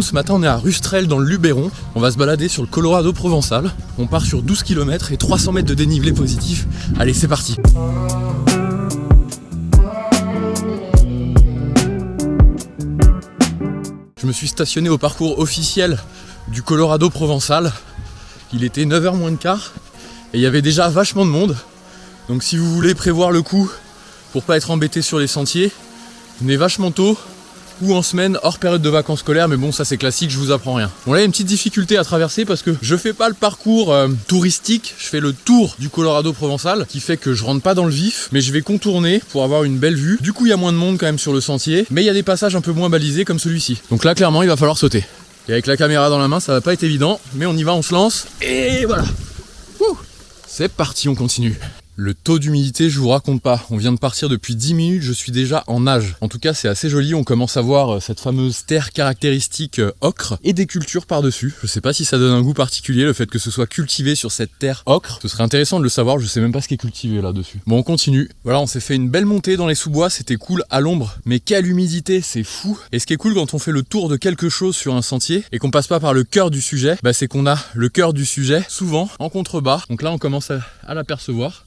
Ce matin on est à Rustrel dans le Luberon, on va se balader sur le Colorado provençal. On part sur 12 km et 300 mètres de dénivelé positif. Allez, c'est parti. Je me suis stationné au parcours officiel du Colorado provençal. Il était 9h moins le quart et il y avait déjà vachement de monde. Donc si vous voulez prévoir le coup pour pas être embêté sur les sentiers, venez vachement tôt ou en semaine hors période de vacances scolaires, mais bon ça c'est classique, je vous apprends rien. Bon là il y a une petite difficulté à traverser parce que je fais pas le parcours touristique, je fais le tour du Colorado provençal qui fait que je rentre pas dans le vif, mais je vais contourner pour avoir une belle vue. Du coup il y a moins de monde quand même sur le sentier, mais il y a des passages un peu moins balisés comme celui-ci. Donc là clairement il va falloir sauter. Et avec la caméra dans la main ça va pas être évident, mais on y va, on se lance et voilà. C'est parti, on continue. Le taux d'humidité, je vous raconte pas. On vient de partir depuis 10 minutes, je suis déjà en nage. En tout cas, c'est assez joli. On commence à voir cette fameuse terre caractéristique ocre et des cultures par-dessus. Je sais pas si ça donne un goût particulier, le fait que ce soit cultivé sur cette terre ocre. Ce serait intéressant de le savoir, je sais même pas ce qui est cultivé là-dessus. Bon, on continue. Voilà, on s'est fait une belle montée dans les sous-bois, c'était cool à l'ombre. Mais quelle humidité, c'est fou. Et ce qui est cool quand on fait le tour de quelque chose sur un sentier et qu'on passe pas par le cœur du sujet, bah c'est qu'on a le cœur du sujet souvent en contrebas. Donc là, on commence à l'apercevoir.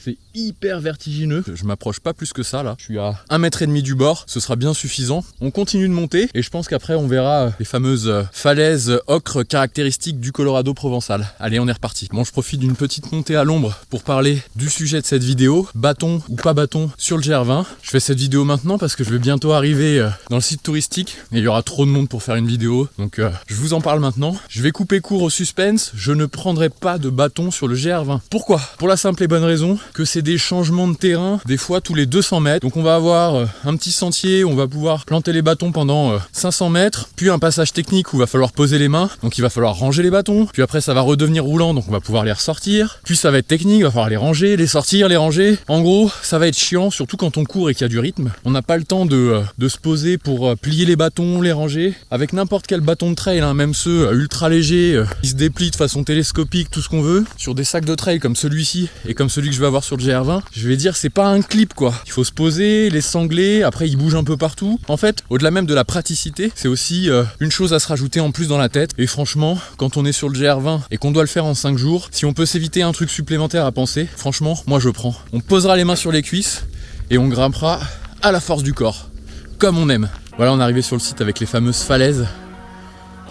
C'est hyper vertigineux, je m'approche pas plus que ça là, je suis à 1,5 m du bord, ce sera bien suffisant. On continue de monter et je pense qu'après on verra les fameuses falaises ocre caractéristiques du Colorado provençal. Allez, on est reparti. Bon, je profite d'une petite montée à l'ombre pour parler du sujet de cette vidéo, bâton ou pas bâton sur le GR20. Je fais cette vidéo maintenant parce que je vais bientôt arriver dans le site touristique et il y aura trop de monde pour faire une vidéo, donc je vous en parle maintenant. Je vais couper court au suspense, je ne prendrai pas de bâton sur le GR20. Pourquoi ? Pour la simple et bonne raison que c'est des changements de terrain, des fois tous les 200 mètres. Donc on va avoir un petit sentier, on va pouvoir planter les bâtons pendant 500 mètres, puis un passage technique où il va falloir poser les mains, donc il va falloir ranger les bâtons, puis après ça va redevenir roulant, donc on va pouvoir les ressortir, puis ça va être technique, il va falloir les ranger, les sortir, les ranger. En gros, ça va être chiant, surtout quand on court et qu'il y a du rythme. On n'a pas le temps de se poser pour plier les bâtons, les ranger. Avec n'importe quel bâton de trail, hein, même ceux ultra légers, qui se déplient de façon télescopique, tout ce qu'on veut, sur des sacs de trail comme celui-ci et comme celui que je vais avoir sur le GR20, je vais dire c'est pas un clip quoi. Il faut se poser, les sangler, après ils bougent un peu partout. En fait, au-delà même de la praticité, c'est aussi une chose à se rajouter en plus dans la tête. Et franchement, quand on est sur le GR20 et qu'on doit le faire en 5 jours, si on peut s'éviter un truc supplémentaire à penser, franchement, moi je prends. On posera les mains sur les cuisses et on grimpera à la force du corps, comme on aime. Voilà, on est arrivé sur le site avec les fameuses falaises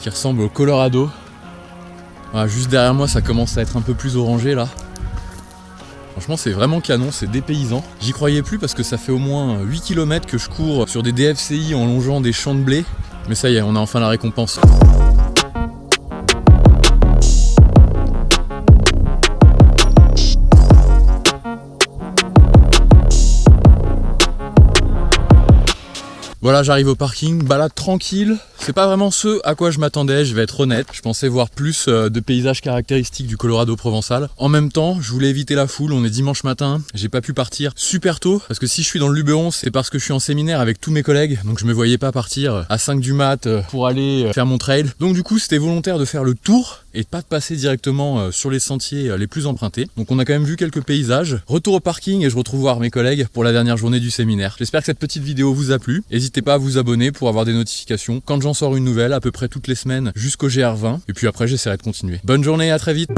qui ressemblent au Colorado. Voilà, juste derrière moi, ça commence à être un peu plus orangé là. Franchement c'est vraiment canon, c'est dépaysant. J'y croyais plus parce que ça fait au moins 8 km que je cours sur des DFCI en longeant des champs de blé. Mais ça y est, on a enfin la récompense. Voilà, j'arrive au parking, balade tranquille. C'est pas vraiment ce à quoi je m'attendais, je vais être honnête. Je pensais voir plus de paysages caractéristiques du Colorado provençal. En même temps, je voulais éviter la foule, on est dimanche matin. J'ai pas pu partir super tôt, parce que si je suis dans le Luberon, c'est parce que je suis en séminaire avec tous mes collègues. Donc je me voyais pas partir à 5 du mat pour aller faire mon trail. Donc du coup, c'était volontaire de faire le tour et pas de passer directement sur les sentiers les plus empruntés. Donc on a quand même vu quelques paysages. Retour au parking et je retrouve voir mes collègues pour la dernière journée du séminaire. J'espère que cette petite vidéo vous a plu. N'hésitez pas à vous abonner pour avoir des notifications quand j'en sors une nouvelle à peu près toutes les semaines jusqu'au GR20. Et puis après j'essaierai de continuer. Bonne journée, à très vite.